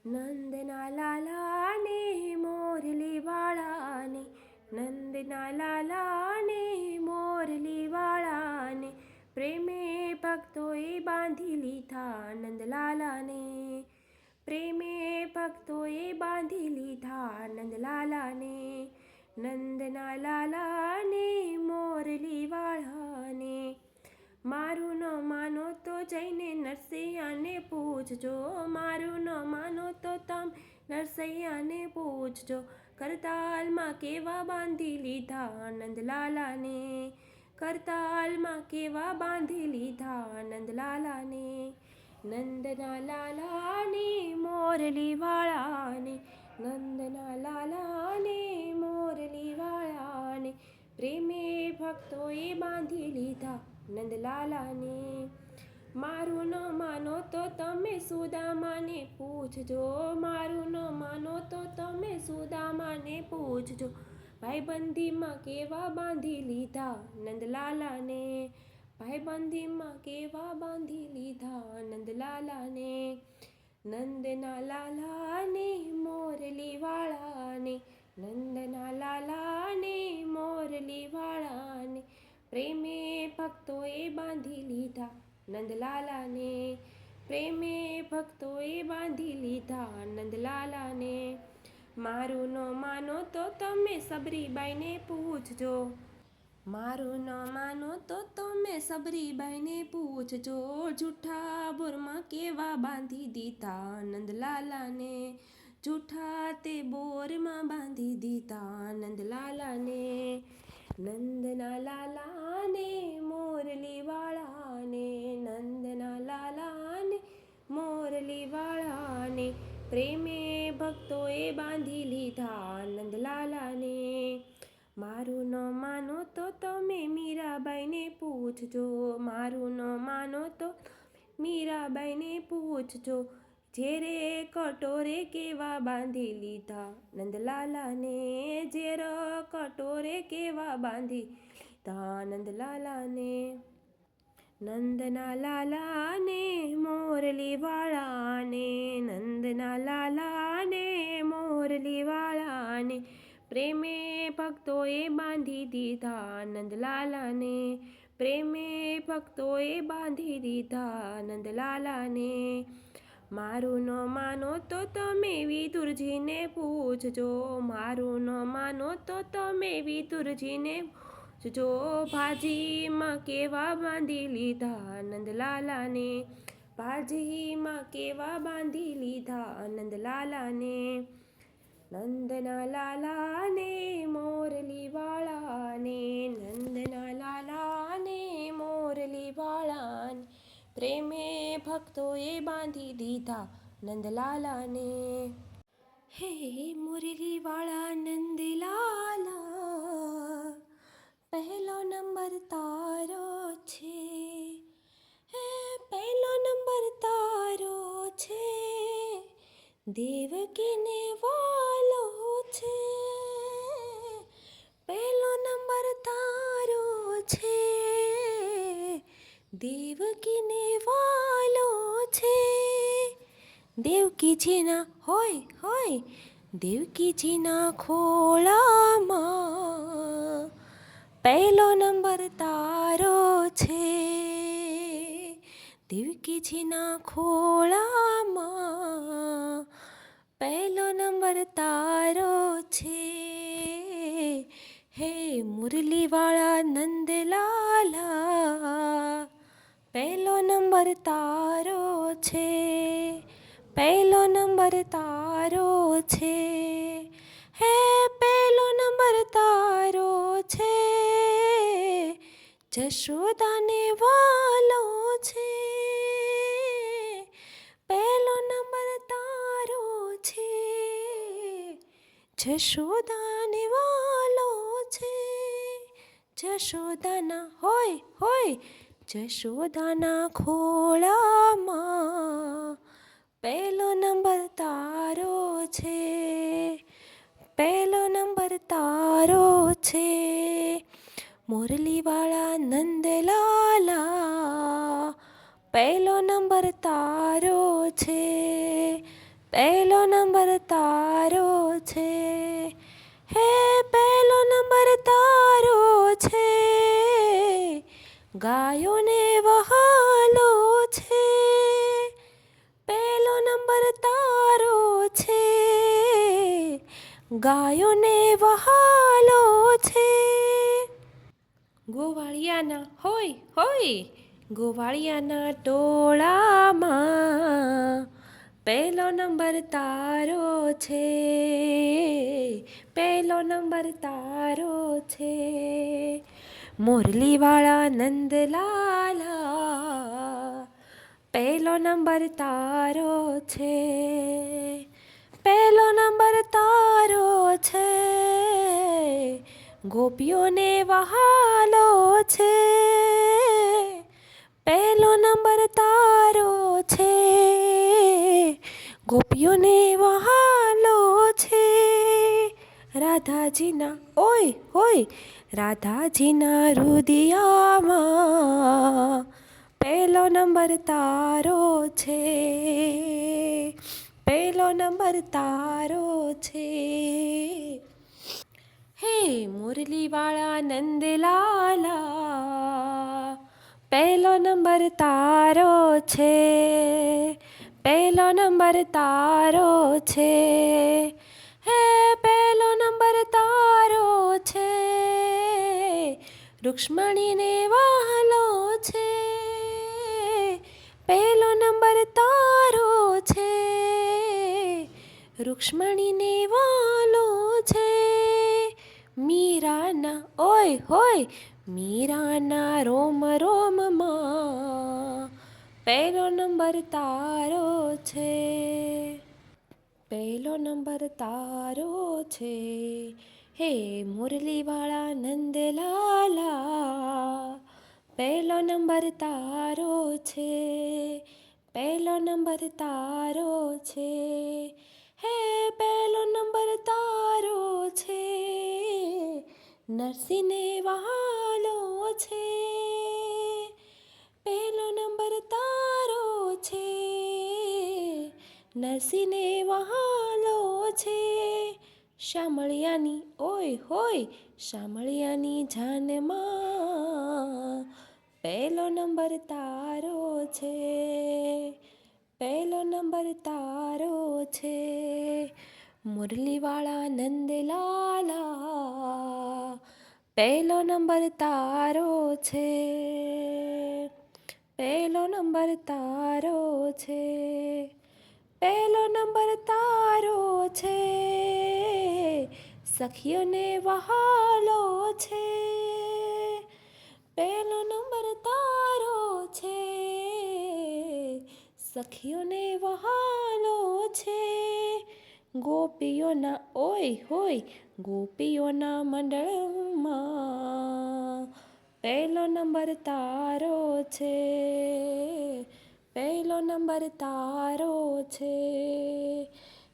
નંદના લાલાને મોરલી વાળાને, નંદના લાલાને મોરલી વાળાને, પ્રેમે ભક્તોએ બાંધી લીધા નંદલાલાને, પ્રેમે ભક્તોએ બાંધી લીધા નંદલાલાને, નંદના લાલાને મોરલી વાળાને. મારું ન માનો તો જઈને નરસૈયાને પૂછજો, મારું ન માનો તો તમે નરસૈયાને પૂછજો, કરતાલમાં કેવા બાંધી લીધા નંદલાલાને, કરતાલમાં કેવા બાંધી લીધા નંદલાલાને, નંદના લાલાને મોરલી વાળાને, નંદના લાલાને મોરલી વાળાને, પ્રેમે ભક્તોએ બાંધી લીધા નંદલાલાને. મારું ન માનો તો તમે સુદામાને પૂછજો, મારું ન માનો તો તમે સુદામાને પૂછજો, ભાઈબંધીમાં કેવા બાંધી લીધા નંદલાલાને, ભાઈબંધીમાં કેવા બાંધી લીધા નંદલાલાને, નંદના લાલાને મોરલી વાળાને, નંદના લાલાને મોરલી વાળાને, પ્રેમે ભક્તોએ બાંધી લીધા નંદલાલાને, પ્રેમે ભક્તોએ બાંધી લીધા નંદલાલાને. મારું ન માનો તો તમે સબરીબાઈને પૂછજો, મારું ન માનો તો તમે સબરીબાઈને પૂછજો, જૂઠા બોરમાં કેવા બાંધી દીધા નંદલાલાને, જૂઠા તે બોરમાં બાંધી દીધા નંદલાલાને, નંદના લાલાને મોરલી વાળાને, નંદના લાલાને મોરલી વાળાને, પ્રેમે ભક્તોએ બાંધી લીધા નંદલાલાને. મારું ન માનો તો તમે મીરાબાઈને પૂછજો, મારું ન માનો તો મીરાબાઈને પૂછજો, ઝેરે કટોરે કેવા બાંધી લીધા નંદલાલાને, ઝેર કટોરે કેવા બાંધી લીધા નંદલાલાને, નંદના લાલાને મોરલી વાળાને, નંદના લાલાને મોરલી વાળાને, પ્રેમે ભક્તોએ બાંધી દીધા નંદલાલાને, પ્રેમે ભક્તોએ બાંધી દીધા નંદલાલાને. મારું ન માનો તો તમે વિદુરજીને પૂછજો, મારું ન માનો તો તમે વિદુરજીને પૂછજો, ભાજીમાં કેવા બાંધી લીધા નંદલાલાને, ભાજીમાં કેવા બાંધી લીધા નંદલાલાને, નંદના લાલાને મોરલી વાળાને, નંદના લાલાને મોરલી વાળાને, પ્રેમે ભક્તોએ બાંધી દીધા નંદલાલાને. હે મુરલી વાળા નંદલાલા, પહેલો નંબર તારો છે, હે પહેલો નંબર તારો છે, દેવકીને વાલો છે, પહેલો નંબર તારો છે, દેવકીને વાલો છે, દેવકીજીના હોય હોય, દેવકીજીના ખોળામાં પહેલો નંબર તારો છે, દેવકીજીના ખોળામાં પહેલો નંબર તારો છે. હે મુરલીવાળા નંદલાલા, પહેલો નંબર તારો છે, પહેલો નંબર તારો છે, હે પહેલો નંબર તારો છે, જશોદાને વાલો છે, પહેલો નંબર તારો છે, જશોદાને વાલો છે, જશોદાના હોય હોય, જશોદાના ખોળામાં પહેલો નંબર તારો છે, પહેલો નંબર તારો છે. મુરલીવાળા નંદલાલા, પહેલો નંબર તારો છે, પહેલો નંબર તારો છે, હે પહેલો નંબર તારો છે, ગાયોને વહાલો છે, પહેલો નંબર તારો છે, ગાયોને વહાલો છે. ગોવાળિયાના હોય હોય, ગોવાળિયાના ટોળામાં પહેલો નંબર તારો છે, પહેલો નંબર તારો છે, મુરલીવાળા નંદલાલા પહેલો નંબર તારો છે, પહેલો નંબર તારો છે, ગોપીઓને વહાલો છે, પહેલો નંબર તારો છે, ગોપીઓને વહાલો છે. રાધાજીના ઓય હોય, રાધાજીના રુદિયામાં પહેલો નંબર તારો છે, પહેલો નંબર તારો છે. હે મુરલીવાળા નંદલાલા પહેલો નંબર તારો છે, પહેલો નંબર તારો છે, હે પહેલો નંબર તારો છે, રૂક્ષ્મણીને વહાલો છે, પહેલો નંબર તારો છે, રૂક્ષ્મણીને વહાલો છે. મીરાના ઓય હોય, મીરાના રોમ રોમમાં પહેલો નંબર તારો છે, પહેલો નંબર તારો છે, હે મુરલીવાળા નંદલાલા પહેલો નંબર તારો છે, પહેલો નંબર તારો છે, હે પહેલો નંબર તારો છે, નરસિંહને વહાલો છે, પહેલો નંબર તારો છે, નરસિંહને વહાલો છે. શામળિયાની ઓય હોય, શામળિયાની જાનમાં પહેલો નંબર તારો છે, પહેલો નંબર તારો છે, મુરલીવાળા નંદલાલા પહેલો નંબર તારો છે, પહેલો નંબર તારો છે, પહેલો નંબર તારો છે, સખીઓને વહાલો છે, પહેલો નંબર તારો છે, સખીઓને વહાલો છે. ગોપીઓના ઓય હોય, ગોપીઓના મંડળમાં પહેલો નંબર તારો છે, પહેલો નંબર તારો છે,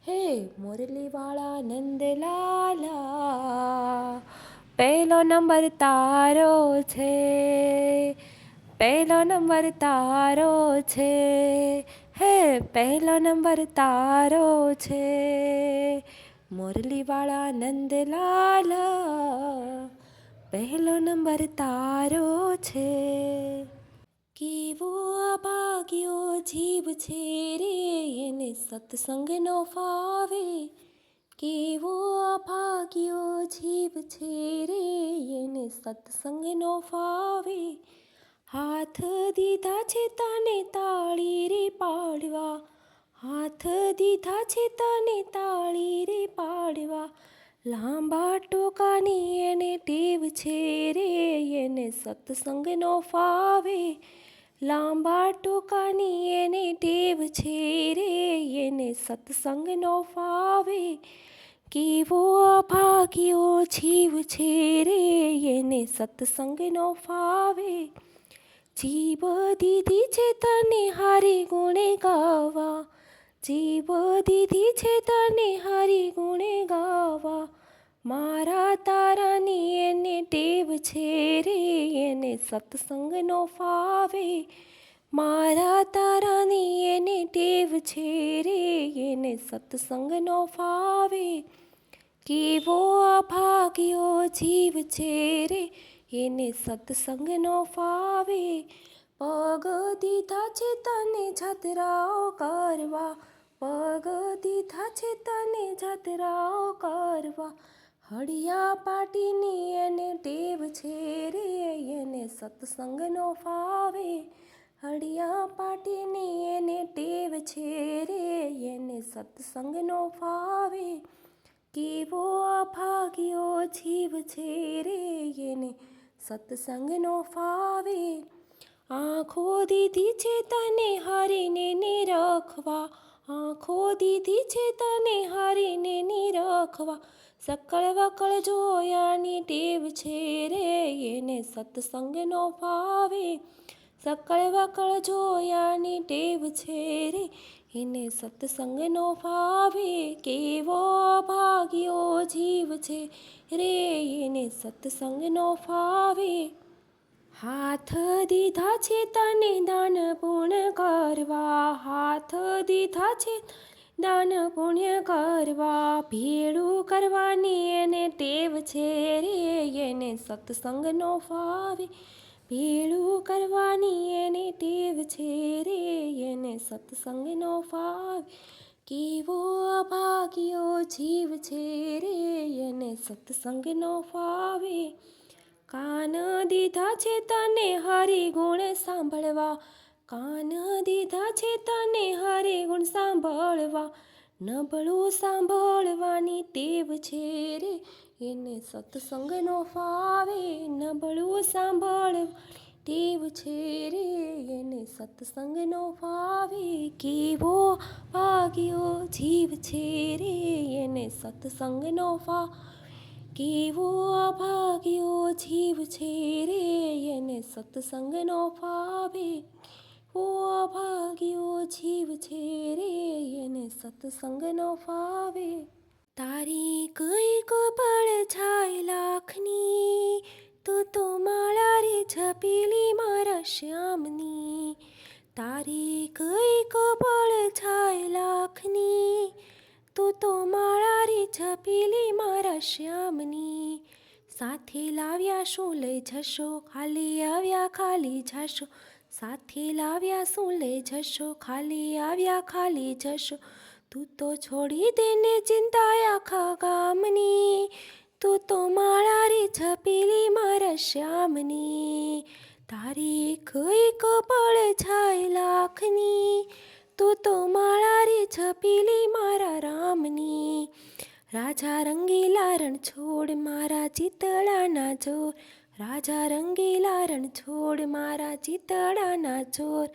હે મુરલીવાળા નંદલાલા પહેલો નંબર તારો છે, પહેલો નંબર તારો છે, હે પહેલો નંબર તારો છે, મુરલીવાળા નંદલાલા પહેલો નંબર તારો છે. કેવો અભાગ્યો જીવ છે રે એને સત્સંગનો ફાવે, કેવો અભાગ્યો જીવ છે રે એને સત્સંગનો ફાવે, હાથ દીધા છે તને તાળી રે પાડવા, હાથ દીધા છે તને તાળી રે પાડવા, લાંબા ટોકાની એને ટેવ છે રે એને સત્સંગનો ફાવે, લાંબા ટોકાની એને ટેવ છે રે એને સત્સંગનો ફાવે, કેવો અભાગ્યો જીવ છે રે એને સત્સંગનો ફાવે, જીવ દીધી છે તને હારી ગુણે ગાવા, જીવ દીધી છે તને હારી ગુણે ગાવા, મારા તારાની એને ટેવ છે રે એને સત્સંગનો ફાવે, મારા તારાની એને ટેવ છે રે, એને સત્સંગનો ફાવે. કેવો અભાગ્યો જીવ છે રે, એને સત્સંગનો ફાવે. પગ દીધા છે તને જાત્રાઓ કરવા, પગ દીધા છે તને જાત્રાઓ કરવા. હળિયા પાટીની એને ટેવ છે રે, એને સત્સંગનો ફાવે. હળિયા પાટીની એને ટેવ છે રે, એને સત્સંગનો ફાવે. કેવો અભાગ્યો જીવ છે રે, એને સત્સંગનો ફાવે. આંખો દીધી છે તને હરીને નિરખવા, આંખો દીધી છે તને હરીને નિરખવા. સકળ વકળ જોયાની ટેવ છે રે, એને સત્સંગનો ફાવે. સકળ વકળ જોયાની ટેવ છે રે, એને સત્સંગનો ફાવે. કેવો ભાગ્યો જીવ છે રે, એને સત્સંગનો ફાવે. હાથ દીધા છે તને દાન પુણ્ય કરવા, હાથ દીધા છે દાન પુણ્ય કરવા. ભેળું કરવાની એને ટેવ છે રે, એને સત્સંગનો ફાવે. ભેળું કરવાની એને ટેવ છે રે, એને સત્સંગનો ફાવે. કેવો અભાગ્યો જીવ છે રે, એને સત્સંગનો ફાવે. કાન દીધા છે તને હરિગુણ સાંભળવા, કાન દીધા છે તને હરિગુણ સાંભળવા. નબળું સાંભળવાની ટેવ છે રે, એને સત્સંગનો ફાવે. નબળું સાંભળવાની ટેવ છે રે, એને સત્સંગનો ફાવે. કેવો ભાગ્યો જીવ છે રે, એને સત્સંગનો ફાવે. કેવો અભાગ્યો જીવ છે રે, એને સત્સંગનો ફાવે. ઓ અભાગ્યો જીવ છે રે, એને સત્સંગનો ફાવે. તારી કઈક પળ છાય લાખની, તું તો માળા રે છપેલી મારા શ્યામની. તારી કઈક પળ છાય લાખની, તું તો માળા રે છપેલી મારા શ્યામની. સાથે લાવ્યા શું લઈ જશો, ખાલી આવ્યા ખાલી જશો. સાથે લાવ્યા શું લઈ જશો, ખાલી આવ્યા ખાલી જશો. તું તો છોડી દેને ચિંતા આખા ગામની, તું તો માળા રે છપેલી મારા શ્યામની. તારી કઈક પળ છાય લાખની, તું તો માળા રે છપેલી મારા રામની. રાજા રંગીલા રણ છોડ મારા ચિતળાના જોર, રાજા રંગીલા રણ છોડ મારા ચિતળાના જોર.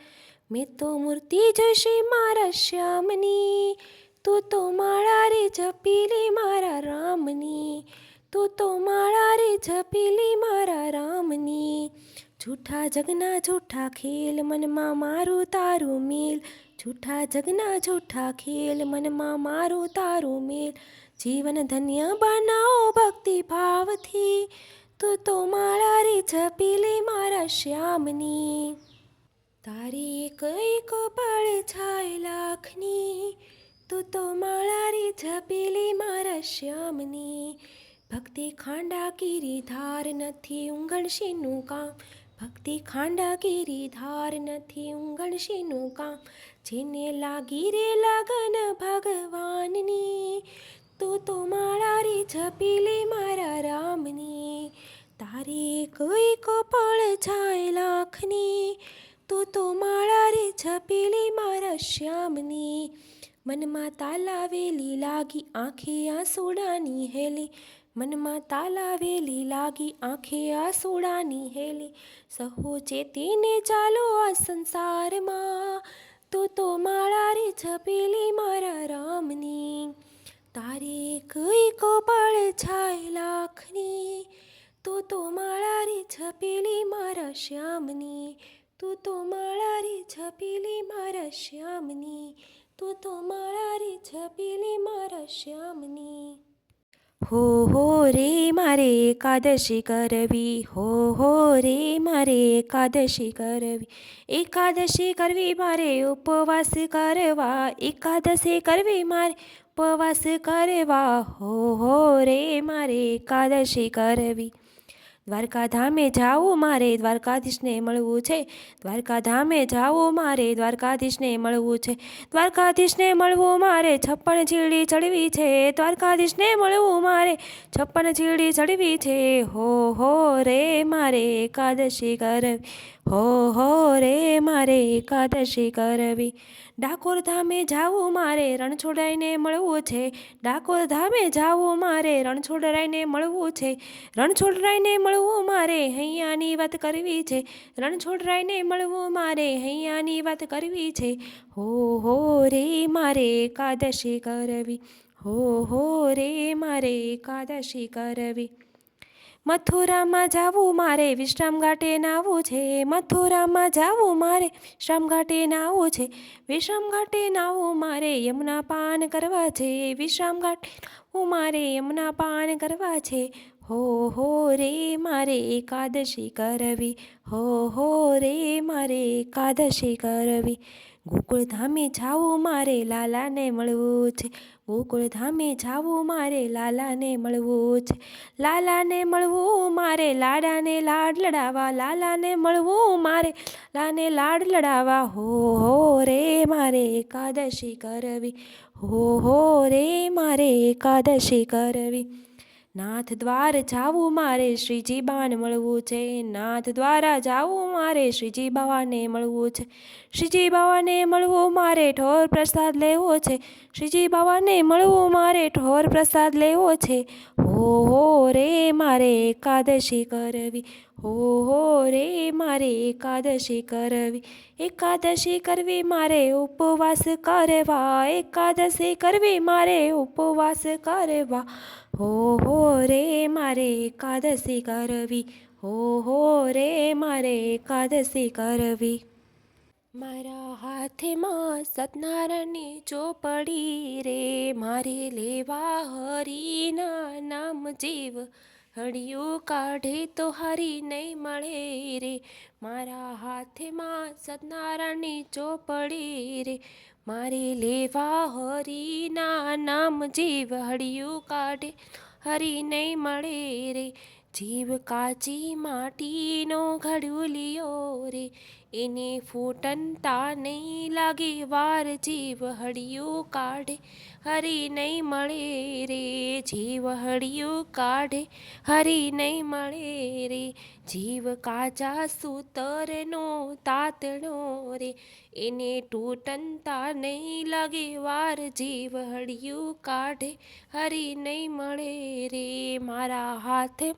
મેં તો મૂર્તિ જોઈશે મારા શ્યામની, તું તો માળા રે છપેલી મારા રામની. તું તો માળા રે છપેલી મારા રામની. જૂઠા જગના જૂઠા ખેલ, મનમાં મારું તારું મેલ. જૂઠા જગના જૂઠા ખેલ, મનમાં મારું તારું મેલ. જીવન ધન્ય બનાવો ભક્તિ ભાવથી, તું તો માળા રે છપેલી મારા શ્યામની. તારી કઈક પળ છાય લાખની, તું તો માળા રે છપેલી મારા શ્યામની. ભક્તિ ખાંડા કીરી ધાર નથી ઉંગણશીનું કામ, ભક્તિ ખાંડા કીરી ધાર નથી ઉંગણશીનું કામ. જેને લાગી રે લગન ભગવાનની, તું તો માળા રે છપેલી મારા રામની. તારી કઈક પળ છાય લાખની, તું તો માળા રે છપેલી મારા શ્યામની. મનમાં તાલાવેલી લાગી આંખે આંસુડાની હેલી, મનમાં તાલાવેલી લાગી આંખે આંસુડાની હેલી. સહુ ચેતીને ચાલો આ સંસારમાં, તું તો માળા રે છપેલી મારા રામની. તારી કઈક પળ છાય લાખની, તું તો માળા રે છપેલી મારા શ્યામની. તું તો માળા રે છપેલી મારા શ્યામની. તું તો માળા રે છપેલી મારા શ્યામની. હો રે મારે એકાદશી કરવી, હો રે મારે એકાદશી કરવી, એકાદશી કરવી મારે ઉપવાસ કરવા, એકાદશી કરવી મારે ઉપવાસ કરવા, હો રે મારે એકાદશી કરવી. દ્વારકા ધામે જાવું મારે દ્વારકાધીશને મળવું છે, દ્વારકા ધામે જાવું મારે દ્વારકાધીશને મળવું છે, દ્વારકાધીશને મળવું મારે 56 ચીડી ચડવી છે, દ્વારકાધીશને મળવું મારે 56 ચીડી ચડવી છે, હો રે મારે એકાદશી કરવી, હો રે મારે એકાદશી કરવી. ડાકોર ધામે જાવું મારે રણછોડરાયને મળવું છે, ડાકોર ધામે જાવું મારે રણછોડરાયને મળવું છે, રણછોડરાયને મળવું મારે હૈયાની વાત કરવી છે, રણછોડરાયને મળવું મારે હૈયાની વાત કરવી છે, હો રે મારે એકાદશી કરવી, હો રે મારે એકાદશી કરવી. મથુરામાં જાવું મારે વિશ્રામ ઘાટે નાવું છે, મથુરામાં જાવું મારે વિશ્રામ ઘાટે નાવું છે, વિશ્રામ ઘાટે નાવું મારે યમુના પાન કરવા છે, વિશ્રામ ઘાટે નાવું મારે યમુના પાન કરવા છે, હો રે મારે એકાદશી કરવી, હો રે મારે એકાદશી કરવી. ગોકુળ ધામે જાવું મારે લાલાને મળવું છે, ગોકુળ ધામે જાવું મારે લાલાને મળવું છે, લાલાને મળવું મારે લાડાને લાડ લડાવા, લાલાને મળવું મારે લાલાને લાડ લડાવા, હો રે મારે એકાદશી કરવી, હો રે મારે એકાદશી કરવી. નાથ દ્વાર જાવું મારે શ્રીજી બાને મળવું છે, નાથ દ્વારા જાવું મારે શ્રીજી બાવાને મળવું છે, શ્રીજી બાવાને મળવું મારે ઠોર પ્રસાદ લેવો છે, શ્રીજી બાવાને મળવું મારે ઠોર પ્રસાદ લેવો છે, હો રે મારે એકાદશી કરવી, હો રે મારે એકાદશી કરવી, એકાદશી કરવી મારે ઉપવાસ કરવા, એકાદશી કરવી મારે ઉપવાસ કરવા, હો રે મારે એકાદશી કરવી, હો રે મારે એકાદશી કરવી. મારા હાથમાં સતનારાયણની ચોપડી રે, મારે લેવા હરિના નામ જીવ હળિયું કાઢે તો હરી નહીં મળે રે, મારા હાથમાં સતનારાયણની ચોપડી રે, મારે લેવા હરિના નામ જીવ હળિયું કાઢે હરી નહીં મળે રે, જીવ કાચી માટીનો ઘડુલિયો રે, એને ફૂટનતા નહીં લાગે વાર, જીવ હળિયું કાઢે હરી નહીં મળે રે, જીવ હળિયું કાઢે હરી નહીં મળે રે, જીવ કાચા સૂતરનો તાતણો રે, એને તૂટનતા નહીં લાગે વાર, જીવ હળિયું કાઢે હરી નહીં મળે રે, મારા હાથે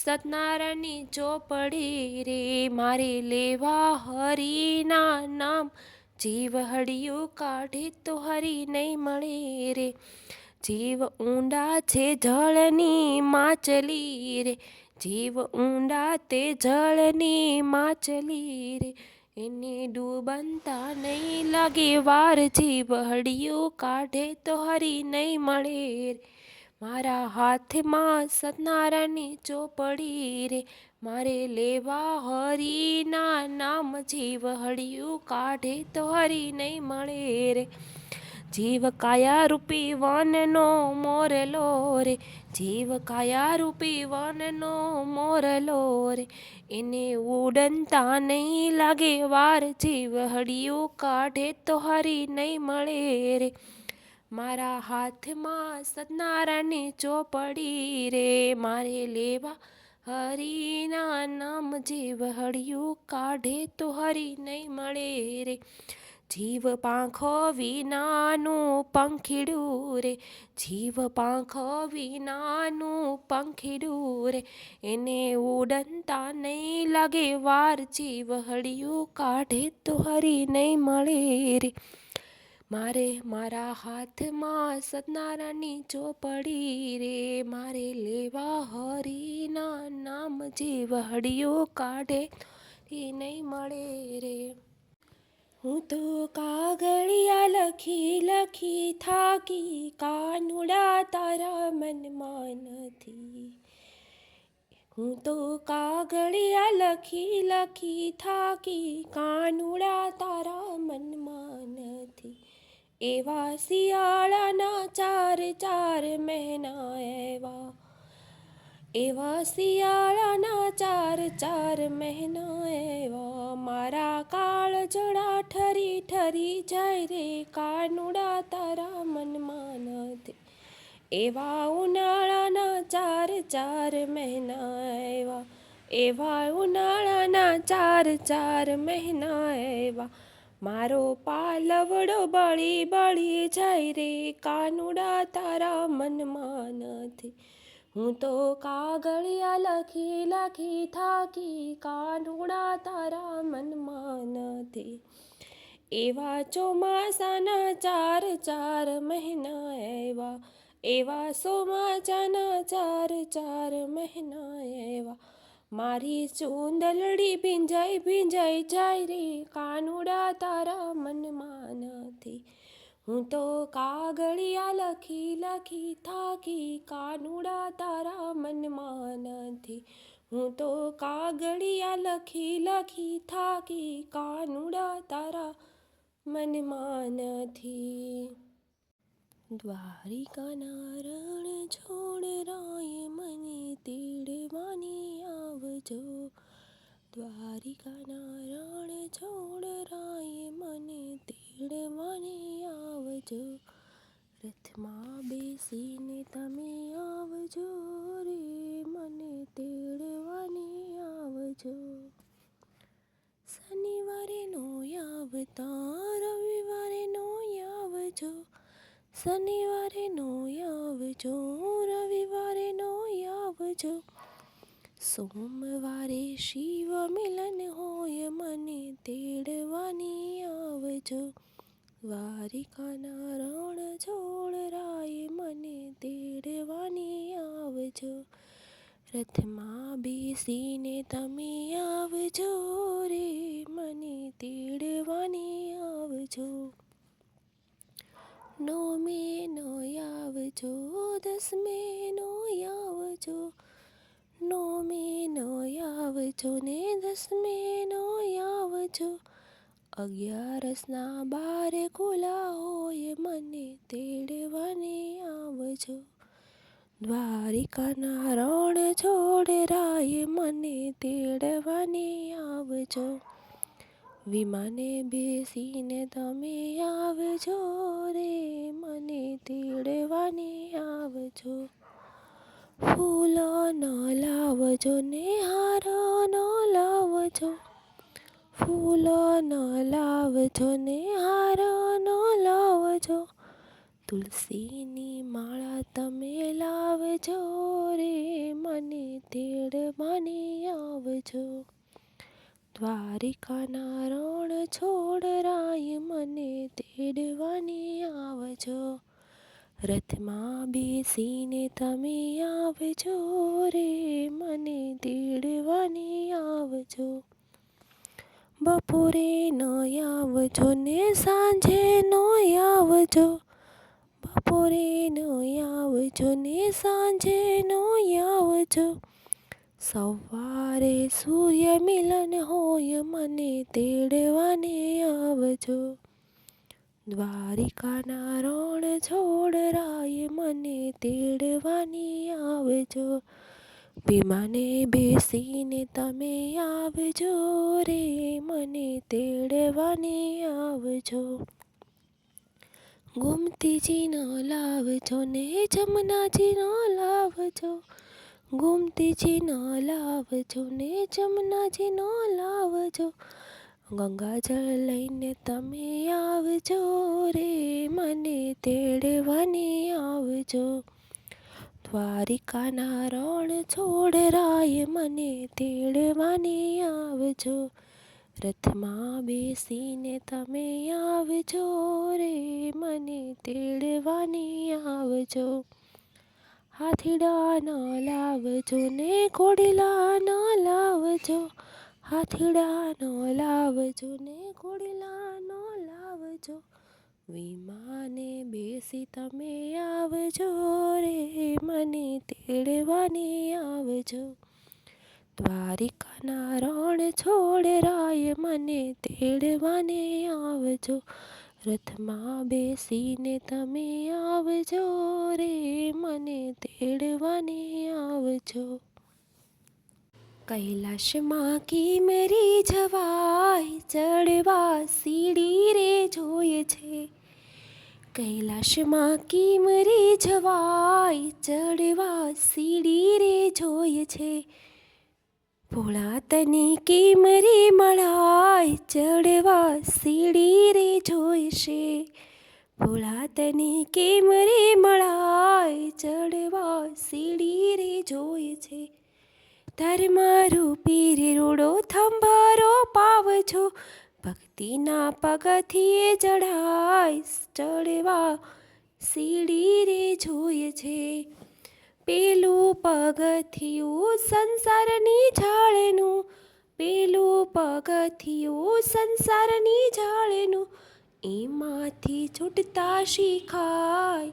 સતનારાયણની ચોપડી રે, મારે લેવા હરિના નામ જીવ હળિયું કાઢે તો હરી નહીં મળે રે, જીવ ઊંડા છે જળની માછલી રે, જીવ ઊંડા તે જળની માછલી રે, એને ડૂબનતા નહીં લાગે વાર, જીવ હળિયું કાઢે તો હરી નહીં મળે રે, મારા હાથમાં સતનારાયણની ચોપડી રે, મારે લેવા હરિના નામ જીવ હળિયું કાઢે તો હરી નહીં મળે રે, જીવ કાયા રૂપી વનનો મોરલો રે, જીવ કાયા રૂપી વનનો મોરલો રે, એને ઉડનતા નહીં લાગે વાર, જીવ હળિયું કાઢે તો હરી નહીં મળે રે, મારા હાથમાં સતનારાયણની ચોપડી રે, મારે લેવા હરિના નામ જીવ હળિયું કાઢે તો હરી નહીં મળે રે, જીવ પાંખો વિનાનું પંખીડું રે, જીવ પાંખો વિનાનું પંખીડું રે, એને ઉડનતા નહીં લાગે વાર, જીવ હળિયું કાઢે તો હરી નહીં મળે રે, મારે મારા હાથમાં સતનારાયણની ચોપડી રે, મારે લેવા હરિના નામ જીવ હળિયું કાઢે નહીં મળે રે. હું તો કાગળિયા લખી લખી થાકી, કાનુડા તારા મનમાં નથી. હું તો કાગળિયા લખી લખી થાકી, કાનુડા તારા મનમાં નથી. એવા શિયાળાના ચાર ચાર મહિના એવા, એવા શિયાળાના ચાર ચાર મહિના એવા, મારા કાળજડા ઠરી ઠરી જાય રે, કાનુડા તારા મનમાં નથી. એવા ઉનાળાના ચાર ચાર મહિના એવા, એવા ઉનાળાના ચાર ચાર મહિના એવા, મારો પાલવડો બળી બળી જાય રે, કાનુડા તારા મનમાં નથી. હું તો કાગળિયા લખી લખી થાકી, કાનુડા તારા મનમાં નથી. એવા ચોમાસાના ચાર ચાર મહિના એવા, એવા ચોમાસાના ચાર ચાર મહિના એવા, મારી ચૂંદલડી ભીંજાઈ ભીંજાઈ જાય રે, કાનુડા તારા મનમાં નથી. હું તો કાગળિયા લખી લખી થાકી, કાનુડા તારા મનમાં નથી. હું તો કાગળિયા લખી લખી થાકી, કાનુડા તારા મનમાં નથી. દ્વારિકાના રણ છોડ રાય, મને તેડવાની આવજો. દ્વારિકાના રણ છોડ રાય, મને તેડવાની આવજો. રથમાં બેસીને તમે આવજો રે, મને તેડવાની આવજો. શનિવારે નો આવતા, રવિવારે નો આવજો. શનિવારે નો આવજો, રવિવારે નો આવજો. સોમવારે શિવ મિલન હોય, મને તેડવાની આવજો. દ્વારિકાના રણ છોડ રાય, મને તેડવાની આવજો. રથમાં બેસીને તમે આવજો રે, મને તેડવાની આવજો. નોમે નો આવજો, દસમે નો આવજો. નોમે નો આવજો ને દસમે નો આવજો. 11ના બાર ખુલ્લા હોય, મને તેડવાને આવજો. દ્વારિકાના રણ છોડ રાય, મને તેડવાને આવજો. વિમાને બેસીને તમે આવજો રે, મને તેડવાને આવજો. ફૂલો ન લાવજો ને હાર ન લાવજો. ફૂલો ન લાવજો ને હાર ન લાવજો. તુલસીની માળા તમે લાવજો રે, મને તેડવાને આવજો. દ્વારિકાના રણ છોડ રાય, મને તેડવાને આવજો. રથમાં બેસીને તમે આવજો રે, મને તેડવાને આવજો. બપોરે ન આવજો ને સાંજે ન આવજો. બપોરે ન આવજો ને સાંજે ન આવજો. સવારે સૂર્ય મિલન હોય, મને તેડવાને આવજો. દ્વારિકાના રણ છોડ રાય, મને તેડવાને આવજો. વિમાને બેસીને તમે આવજો રે, મને તેડવાને આવજો. ગોમતીજી ન લાવજો ને જમનાજી ન લાવજો. ગોમતીજી ન લાવજો ને જમનાજી ન લાવજો. ગંગાજળ લઈને તમે આવજો રે, મને તેડવાને આવજો. દ્વારિકાના રણ છોડ રાય, મને તેડવાને આવજો. રથમાં બેસીને તમે આવજો રે, મને તેડવાને આવજો. હાથીડા ન લાવજો ને ઘોડીલા ન લાવજો. હાથડાનો લાવજો ને ઘોડલાનો લાવજો, વિમાને બેસી તમે આવજો રે, મને તેડવાને આવજો. દ્વારિકાના રણ છોડરાય મને તેડવાને આવજો, રથમાં બેસીને તમે આવજો રે, મને તેડવાને આવજો. કૈલાસમાં કિમરી જવાય, ચડવા સીડી રે જોઈએ છે. કૈલાસમાં કિમરી જવાય, ચડવા સીડી રે જોઈએ છે. ભોળા તને કિમરી મળાય, ચડવા સીડી રે જોઈશે. ભોળા તને કિમરી મળાય, ચડવા સીડી રે જોઈએ છે. ધર્મરૂપી રે રૂડો થંભારો પાવજો, ભક્તિના પગથિયે ચઢાય, ચડવા સીડી રે જોઈએ છે. પેલું પગથિયું સંસારની ઝાડનું, પેલું પગથિયું સંસારની ઝાડનું, એમાંથી છૂટતા શીખાય,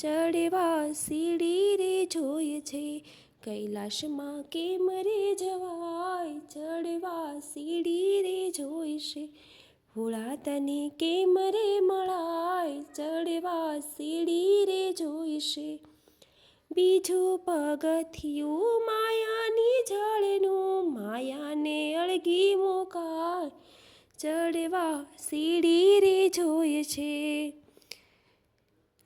ચડવા સીડી રે જોઈએ છે. કૈલાસમાં કેમ રે જવાય, ચડવા સીડી રે જોઈશે. ભોળા તને કેમ રે મળાય, ચડવા સીડી રે જોઈશે. બીજું પગથિયું માયાની ઝાડનું, માયાને અળગી મુકાય, ચડવા સીડી રે જોઈએ છે.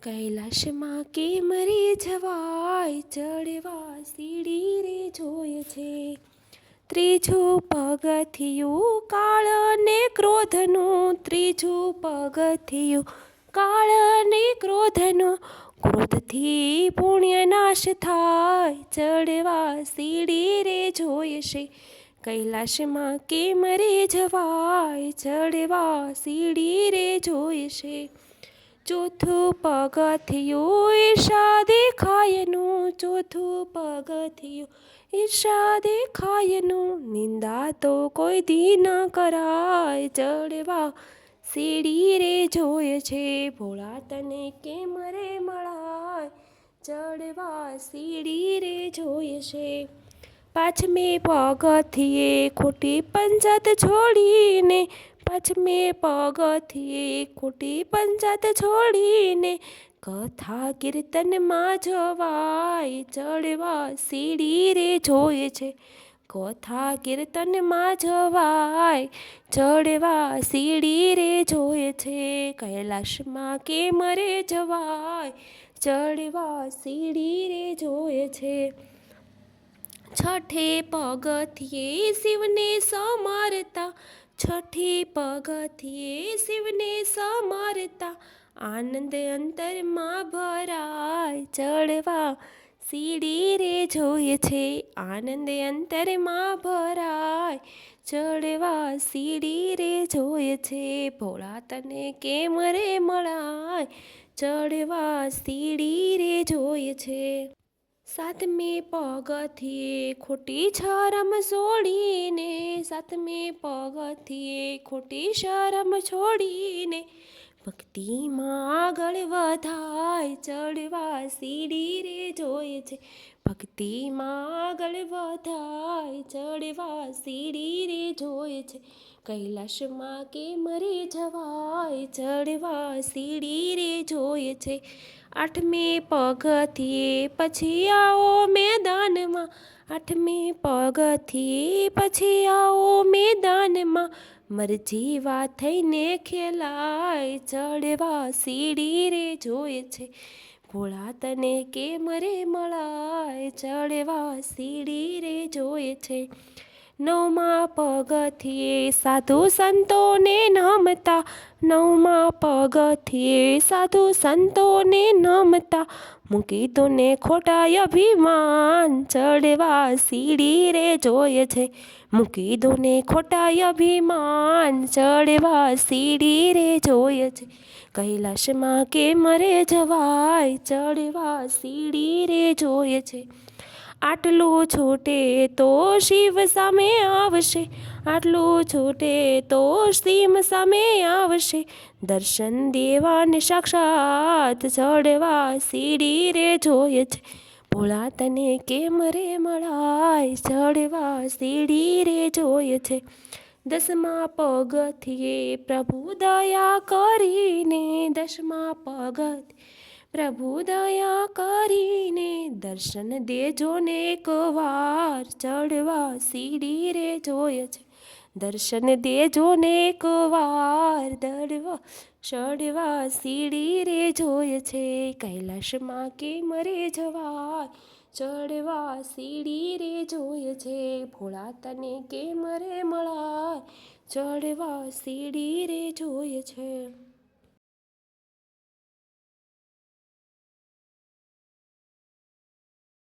કૈલાસમાં કેમ રે જવાય, ચડવા સીડી રે જોઈએ છે. ત્રીજું પગથિયું કાળ અને ક્રોધનું, ત્રીજું પગથિયું કાળ અને ક્રોધનું, ક્રોધથી પુણ્ય નાશ થાય, ચડવા સીડી રે જોઈશે. કૈલાસમાં કેમ રે જવાય, ચડવા સીડી રે જોઈશે. ચોથું પગથિયું ઈર્ષા દેખાયનું, ચોથું પગથિયું ઈર્ષા દેખાયનું, નિંદા તો કોઈ દી ન કરાય, ચડવા સીડી રે જોઈએ છે. ભોળા તને કેમ રે મળાય, ચડવા સીડી રે જોઈએ છે. પાંચમે પગથિયે ખોટી પંચાત છોડીને, પાંચમે પગથિયે ખોટી પંચાત છોડીને, કથા કીર્તનમાં જવાય, ચડવા સીડી રે જોઈએ છે. કથા કીર્તનમાં જવાય, ચડવા સીડી રે જોઈએ છે. કૈલાસમાં કેમ રે જવાય, ચડવા સીડી રે જોઈએ છે. છઠે પગથિયે શિવને સમરતા, છઠે પગથિયે શિવને સમરતા, આનંદ અંતરમાં ભરાય, ચડવા સીડી રે જોઈએ છે. આનંદ અંતરમાં ભરાય, ચડવા સીડી રે જોઈએ છે. ભોળા તને કેમ રે મળાય, ચડવા સીડી રે જોઈએ છે. સાતમે પગથિયે ખોટી શરમ છોડીને, સાતમે પગથિયે ખોટી શરમ છોડીને, ભક્તિમાં આગળ વધાય, ચડવા સીડી રે જોઈએ છે. ભક્તિમાં આગળ વધાય, ચડવા સીડી રે જોઈએ છે. કૈલાસમાં કેમ રે જવાય, ચડવા સીડી રે જોઈએ છે. આઠમે પગથિયે પછી આવો મેદાનમાં, આઠમે પગથિયે પછી આવો મેદાનમાં, મરજી વાત થઈને ખેલાય, ચડવા સીડી રે જોઈએ છે. ભોળા તને કેમ રે મળાય, ચડવા સીડી રે જોઈએ છે. નવમા પગથિયે સાધુ સંતોને નમતા, નવમા પગથિયે સાધુ સંતોને નમતા, મૂકી દો ને ખોટા અભિમાન, ચડવા સીડી રે જોઈએ છે. મૂકી દો ને ખોટા અભિમાન, ચડવા સીડી રે જોઈએ છે. કૈલાસમાં કેમ રે જવાય, ચડવા સીડી રે જોઈએ છે. આટલું છૂટે તો શિવ સામે આવશે, આટલું છૂટે તો શિવ સામે આવશે, દર્શન દેવાને સાક્ષાત ચડવા સીડી રે જોઈએ છે, ભોળા તને કેમ રે મળાય ચડવા સીડી રે જોઈએ છે, દસમા પગથિયે પ્રભુ દયા કરીને, દસમા પગથિયે પ્રભુ દયા કરીને, દર્શન દેજો ને એક વાર ચડવા સીડી રે જોઈએ છે, દર્શન દેજો ને એક વાર ચડવા સીડી રે જોઈએ છે, કૈલાસમાં કેમ રે જવાય ચડવા સીડી રે જોઈએ છે, ભોળા તને કેમ રે મળાય ચડવા સીડી રે જોઈએ છે.